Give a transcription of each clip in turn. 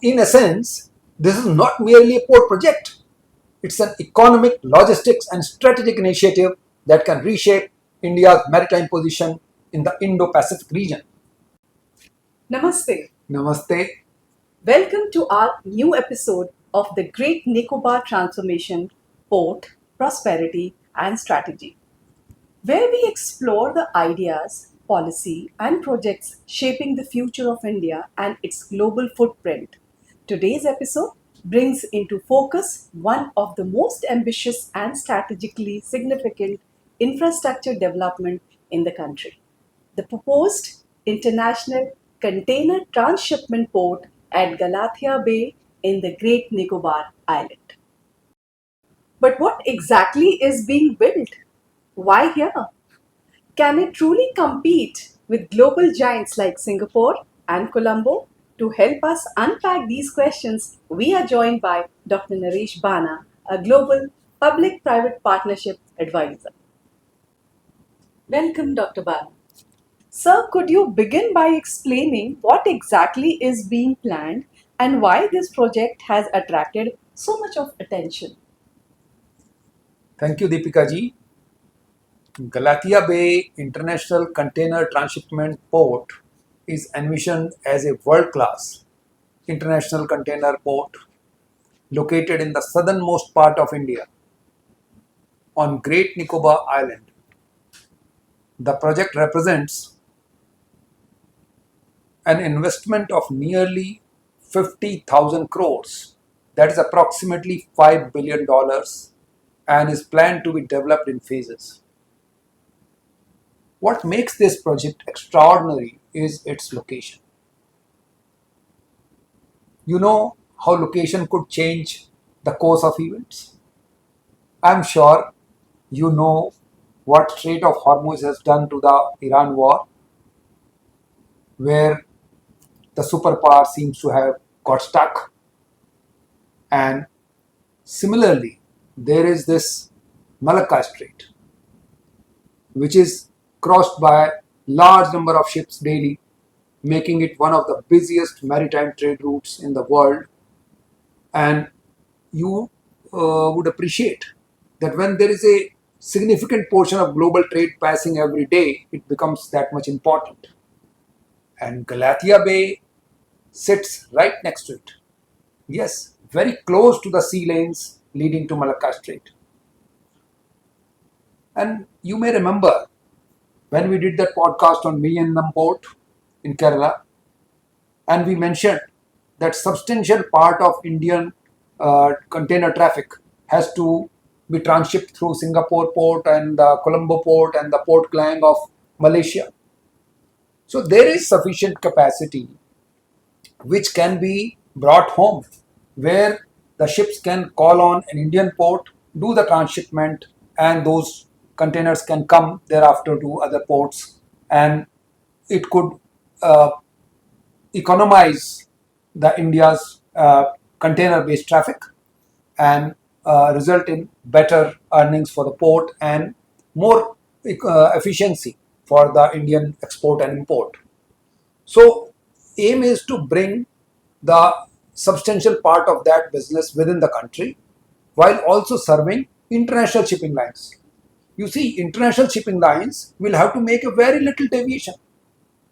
in essence, this is not merely a port project. It's an economic, logistics, and strategic initiative that can reshape India's maritime position in the Indo-Pacific region. Namaste. Namaste. Welcome to our new episode of the Great Nicobar Transformation, Port, Prosperity and Strategy, where we explore the ideas, policy and projects shaping the future of India and its global footprint. Today's episode brings into focus one of the most ambitious and strategically significant infrastructure development in the country, the proposed international container transshipment port at Galathea Bay in the Great Nicobar Island. But what exactly is being built? Why here? Can it truly compete with global giants like Singapore and Colombo? To help us unpack these questions, we are joined by Dr. Naresh Bana, a global public-private partnership advisor. Welcome, Dr. Bana. Sir, could you begin by explaining what exactly is being planned and why this project has attracted so much of attention? Thank you, Deepika ji. Galathea Bay International Container Transshipment Port is envisioned as a world-class international container port located in the southernmost part of India on Great Nicobar Island. The project represents an investment of nearly 50,000 crores, that is approximately $5 billion, and is planned to be developed in phases. What makes this project extraordinary is its location. You know how location could change the course of events? I'm sure you know what Strait of Hormuz has done to the Iran war, where the superpower seems to have got stuck. And similarly, there is this Malacca Strait, which is crossed by large number of ships daily, making it one of the busiest maritime trade routes in the world. And you would appreciate that when there is a significant portion of global trade passing every day, it becomes that much important. And Galathea Bay sits right next to it. Yes, very close to the sea lanes leading to Malacca Strait. And you may remember when we did that podcast on Millennium Port in Kerala, and we mentioned that substantial part of Indian container traffic has to be transshipped through Singapore port and the Colombo port and the Port Klang of Malaysia. So there is sufficient capacity which can be brought home, where the ships can call on an Indian port, do the transshipment, and those containers can come thereafter to other ports, and it could economize the India's container-based traffic and result in better earnings for the port and more efficiency for the Indian export and import. So aim is to bring the substantial part of that business within the country while also serving international shipping lines. You see, international shipping lines will have to make a very little deviation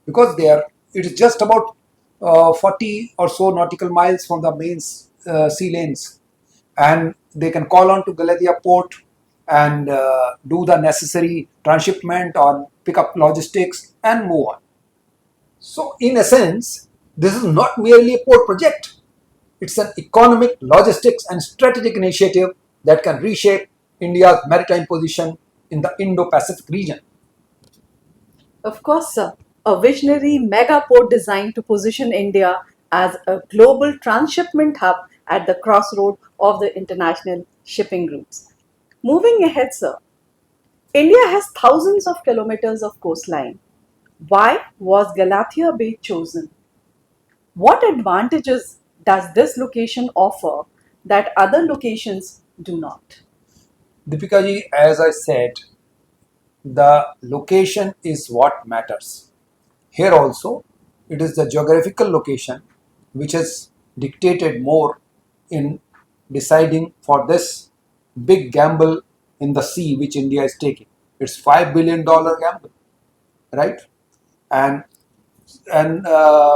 because it is just about 40 or so nautical miles from the main sea lanes, and they can call on to Galathea port and do the necessary transshipment or pick up logistics and move on. So in essence, this is not merely a port project. It's an economic, logistics and strategic initiative that can reshape India's maritime position in the Indo-Pacific region. Of course, sir. A visionary mega port designed to position India as a global transshipment hub at the crossroad of the international shipping routes. Moving ahead, sir, India has thousands of kilometers of coastline. Why was Galathea Bay chosen? What advantages does this location offer that other locations do not? Deepika ji, as I said, the location is what matters. Here also, it is the geographical location which has dictated more in deciding for this big gamble in the sea which India is taking. It's $5 billion gamble, right? And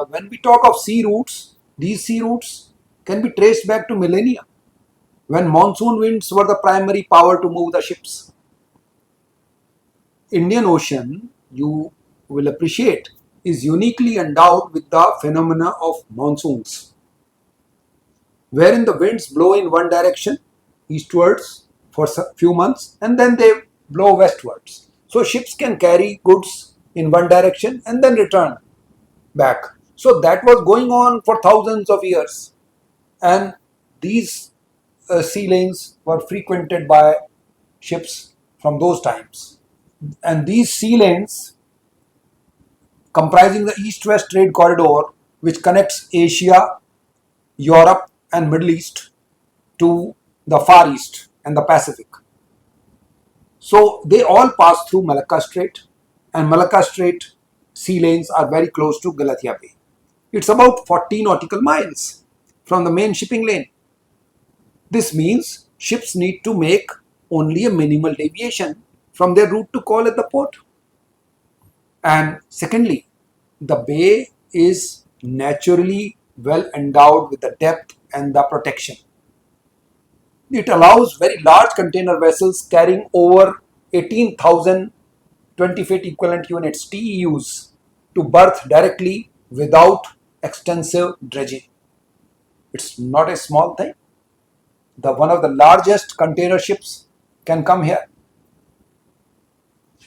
when we talk of sea routes, these sea routes can be traced back to millennia, when monsoon winds were the primary power to move the ships. Indian Ocean, you will appreciate, is uniquely endowed with the phenomena of monsoons, wherein the winds blow in one direction, eastwards, for a few months, and then they blow westwards. So ships can carry goods in one direction and then return back. So that was going on for thousands of years, and these sea lanes were frequented by ships from those times. And these sea lanes, comprising the east-west trade corridor, which connects Asia, Europe, and Middle East to the Far East and the Pacific. So they all pass through Malacca Strait, and Malacca Strait sea lanes are very close to Galathea Bay. It's about 40 nautical miles from the main shipping lane. This means ships need to make only a minimal deviation from their route to call at the port. And secondly, the bay is naturally well endowed with the depth and the protection. It allows very large container vessels carrying over 18,000 20 feet equivalent units TEUs to berth directly without extensive dredging. It's not a small thing. One of the largest container ships can come here.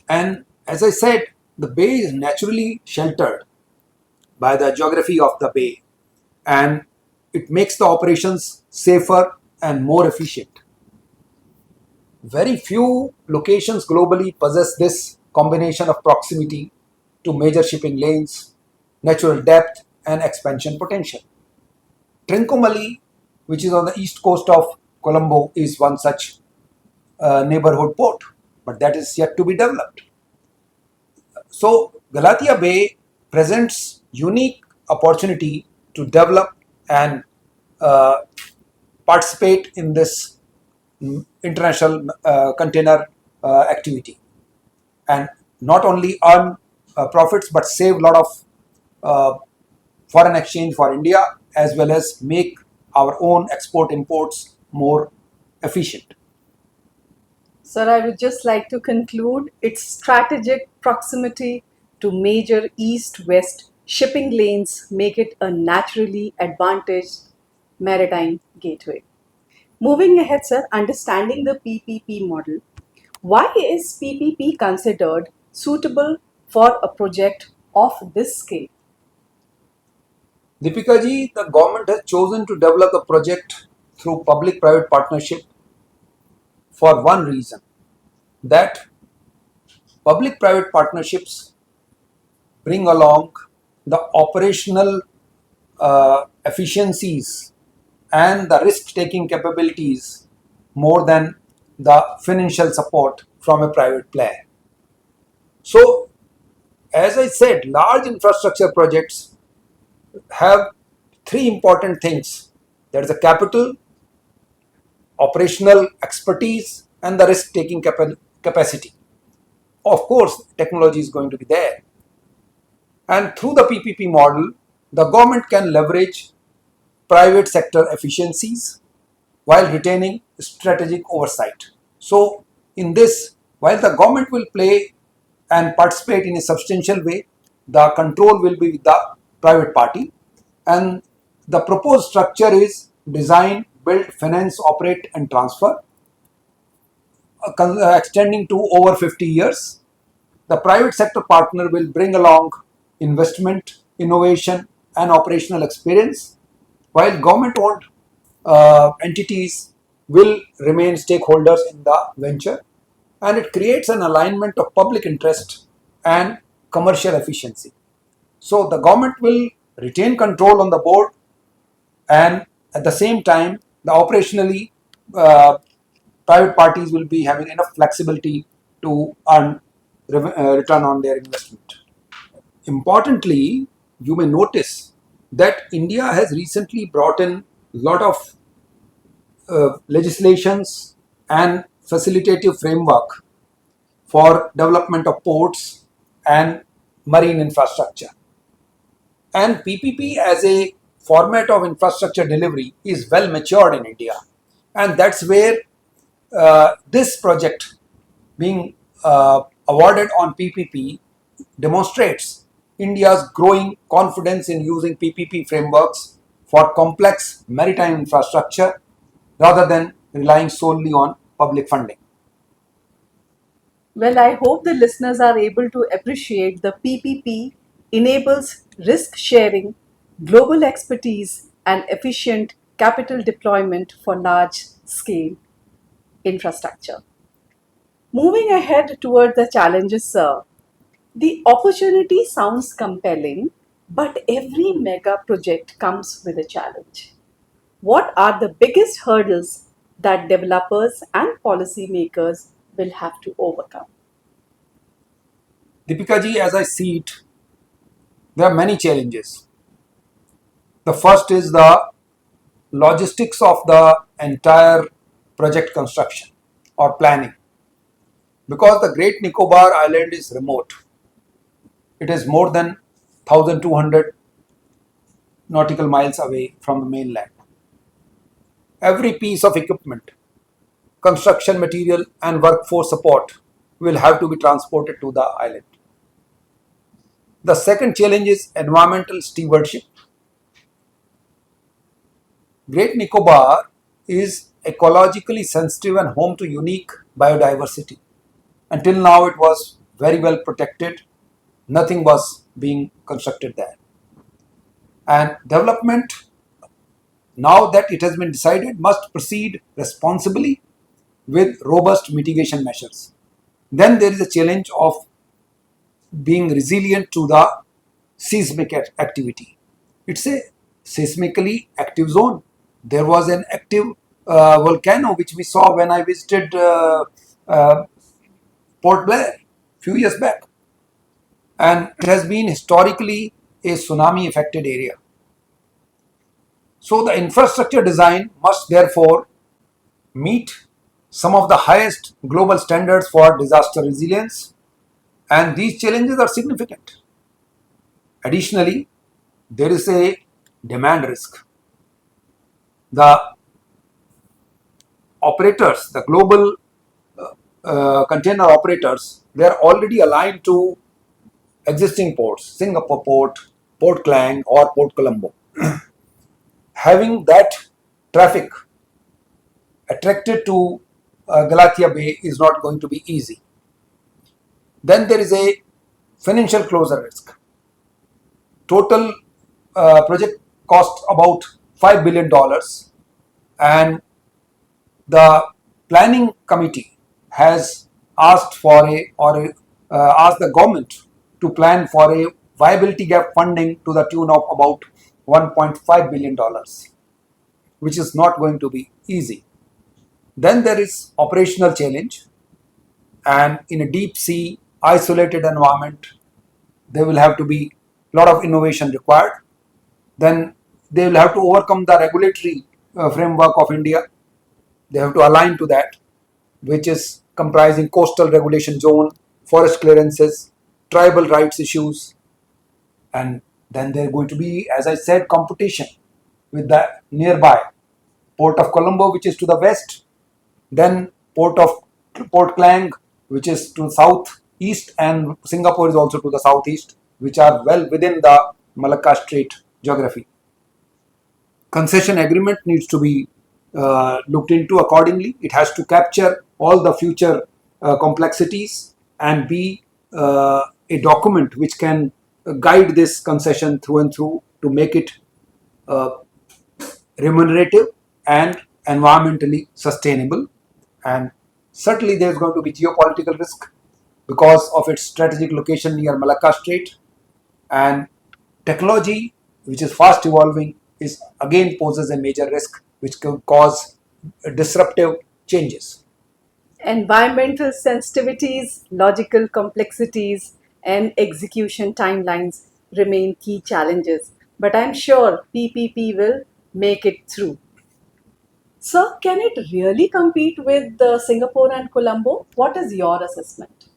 And as I said, the bay is naturally sheltered by the geography of the bay, and it makes the operations safer and more efficient. Very few locations globally possess this combination of proximity to major shipping lanes, natural depth, and expansion potential. Trincomalee, which is on the east coast of Colombo, is one such neighborhood port, but that is yet to be developed. So Galathea Bay presents unique opportunity to develop and participate in this international container activity, and not only earn profits but save a lot of foreign exchange for India, as well as make our own export imports more efficient. Sir, I would just like to conclude its strategic proximity to major east-west shipping lanes make it a naturally advantaged maritime gateway. Moving ahead, sir, understanding the PPP model, why is PPP considered suitable for a project of this scale? Deepika ji, the government has chosen to develop the project through public-private partnership for one reason, that public-private partnerships bring along the operational efficiencies and the risk-taking capabilities more than the financial support from a private player. So, as I said, large infrastructure projects have three important things. There is a capital, operational expertise, and the risk-taking capacity. Of course, technology is going to be there. And through the PPP model, the government can leverage private sector efficiencies while retaining strategic oversight. So, in this, while the government will play and participate in a substantial way, the control will be with the private party, and the proposed structure is design, build, finance, operate, and transfer, extending to over 50 years. The private sector partner will bring along investment, innovation, and operational experience, while government-owned entities will remain stakeholders in the venture, and it creates an alignment of public interest and commercial efficiency. So the government will retain control on the board, and at the same time, the operationally private parties will be having enough flexibility to earn return on their investment. Importantly, you may notice that India has recently brought in a lot of legislations and facilitative framework for development of ports and marine infrastructure. And PPP as a format of infrastructure delivery is well matured in India. And that's where this project being awarded on PPP demonstrates India's growing confidence in using PPP frameworks for complex maritime infrastructure rather than relying solely on public funding. Well, I hope the listeners are able to appreciate the PPP enables risk sharing, global expertise, and efficient capital deployment for large scale infrastructure. Moving ahead toward the challenges, sir, the opportunity sounds compelling, but every mega project comes with a challenge. What are the biggest hurdles that developers and policymakers will have to overcome? Deepika ji, as I see it, there are many challenges. The first is the logistics of the entire project construction or planning. Because the Great Nicobar Island is remote, it is more than 1200 nautical miles away from the mainland. Every piece of equipment, construction material, and workforce support will have to be transported to the island. The second challenge is environmental stewardship. Great Nicobar is ecologically sensitive and home to unique biodiversity. Until now, it was very well protected. Nothing was being constructed there. And development, now that it has been decided, must proceed responsibly with robust mitigation measures. Then there is a challenge of being resilient to the seismic activity. It's a seismically active zone. There was an active volcano which we saw when I visited uh, Port Blair few years back, and it has been historically a tsunami affected area. So the infrastructure design must therefore meet some of the highest global standards for disaster resilience, and these challenges are significant. Additionally, there is a demand risk. The operators, the global container operators, they are already aligned to existing ports, Singapore Port, Port Klang, or Port Colombo. Having that traffic attracted to Galathea Bay is not going to be easy. Then there is a financial closure risk. Total project cost about $5 billion, and the planning committee has asked for asked the government to plan for a viability gap funding to the tune of about $1.5 billion, which is not going to be easy. Then there is operational challenge, and in a deep sea isolated environment there will have to be a lot of innovation required. Then they will have to overcome the regulatory framework of India. They have to align to that, which is comprising coastal regulation zone, forest clearances, tribal rights issues, and then there are going to be, as I said, competition with the nearby Port of Colombo, which is to the west, then Port Klang, which is to the southeast, and Singapore is also to the southeast, which are well within the Malacca Strait geography. Concession agreement needs to be looked into accordingly. It has to capture all the future complexities and be a document which can guide this concession through and through to make it uh, remunerative and environmentally sustainable. And certainly there is going to be geopolitical risk because of its strategic location near Malacca Strait, and technology, which is fast evolving, is again poses a major risk which can cause disruptive changes. Environmental sensitivities, logical complexities, and execution timelines remain key challenges but I'm sure PPP will make it through. Sir, can it really compete with Singapore and Colombo? What is your assessment?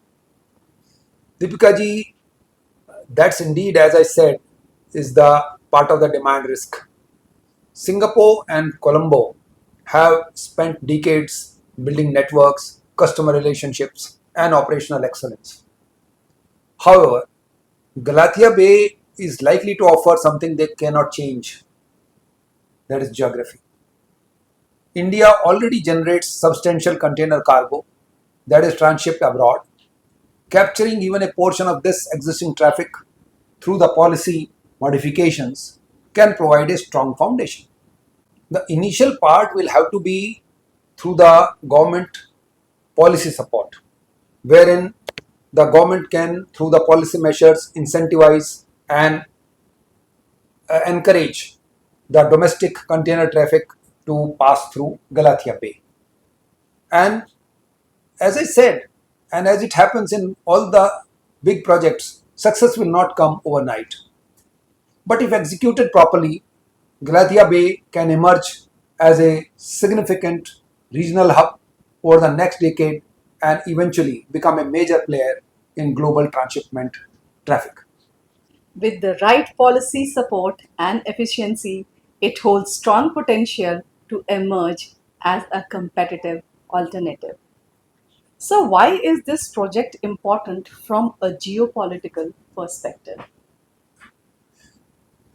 Deepika ji, that's indeed, as I said, is the part of the demand risk. Singapore and Colombo have spent decades building networks, customer relationships, and operational excellence. However, Galathea Bay is likely to offer something they cannot change, that is geography. India already generates substantial container cargo that is transshipped abroad. Capturing even a portion of this existing traffic through the policy modifications can provide a strong foundation. The initial part will have to be through the government policy support, wherein the government can, through the policy measures, incentivize and encourage the domestic container traffic to pass through Galathea Bay. And as I said, and as it happens in all the big projects, success will not come overnight. But if executed properly, Galathea Bay can emerge as a significant regional hub over the next decade and eventually become a major player in global transshipment traffic. With the right policy support and efficiency, it holds strong potential to emerge as a competitive alternative. So, why is this project important from a geopolitical perspective?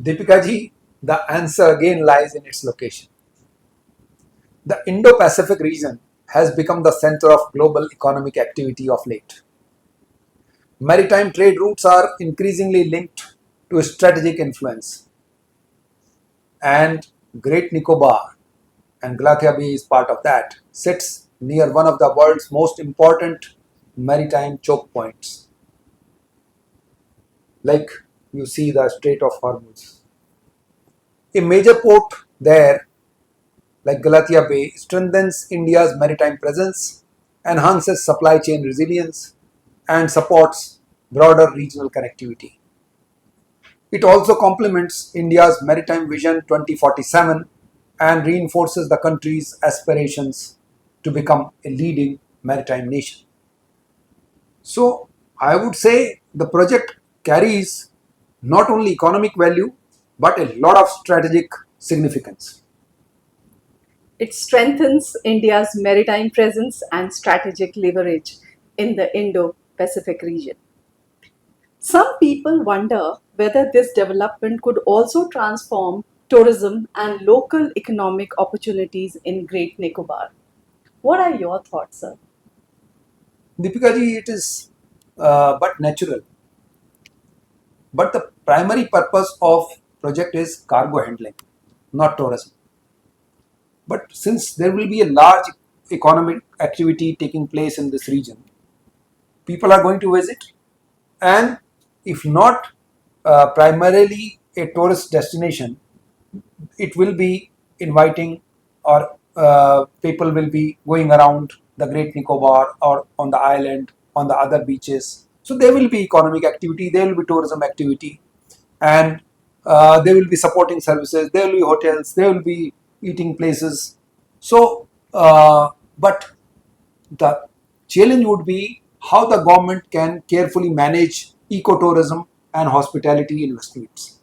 Deepika ji, the answer again lies in its location. The Indo Pacific region has become the center of global economic activity of late. Maritime trade routes are increasingly linked to strategic influence, and Great Nicobar, and Galathea Bay is part of that, sits near one of the world's most important maritime choke points, like you see the Strait of Hormuz. A major port there, like Galathea Bay, strengthens India's maritime presence, enhances supply chain resilience, and supports broader regional connectivity. It also complements India's Maritime Vision 2047 and reinforces the country's aspirations to become a leading maritime nation. So, I would say the project carries not only economic value but a lot of strategic significance. It strengthens India's maritime presence and strategic leverage in the Indo Pacific region. Some people wonder whether this development could also transform tourism and local economic opportunities in Great Nicobar. What are your thoughts, sir? Deepika ji, it is but natural. But the primary purpose of project is cargo handling, not tourism. But since there will be a large economic activity taking place in this region, people are going to visit, and if not primarily a tourist destination, it will be inviting, or people will be going around the Great Nicobar or on the island, on the other beaches. So there will be economic activity, there will be tourism activity, and there will be supporting services, there will be hotels, there will be eating places. So, but the challenge would be how the government can carefully manage ecotourism and hospitality investments.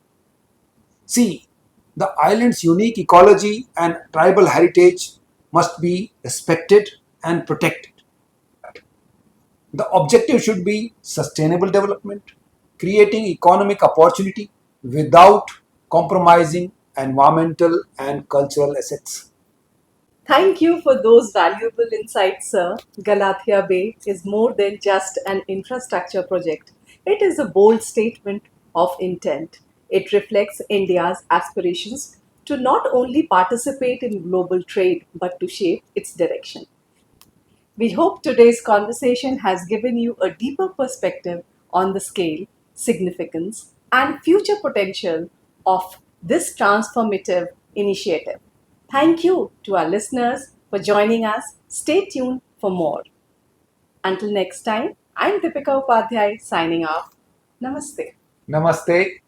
See, the island's unique ecology and tribal heritage must be respected and protected. The objective should be sustainable development, creating economic opportunity without compromising environmental and cultural assets. Thank you for those valuable insights, sir. Galathea Bay is more than just an infrastructure project. It is a bold statement of intent. It reflects India's aspirations to not only participate in global trade but to shape its direction. We hope today's conversation has given you a deeper perspective on the scale, significance, and future potential of this transformative initiative. Thank you to our listeners for joining us. Stay tuned for more. Until next time, I'm Deepika Upadhyay signing off. Namaste. Namaste.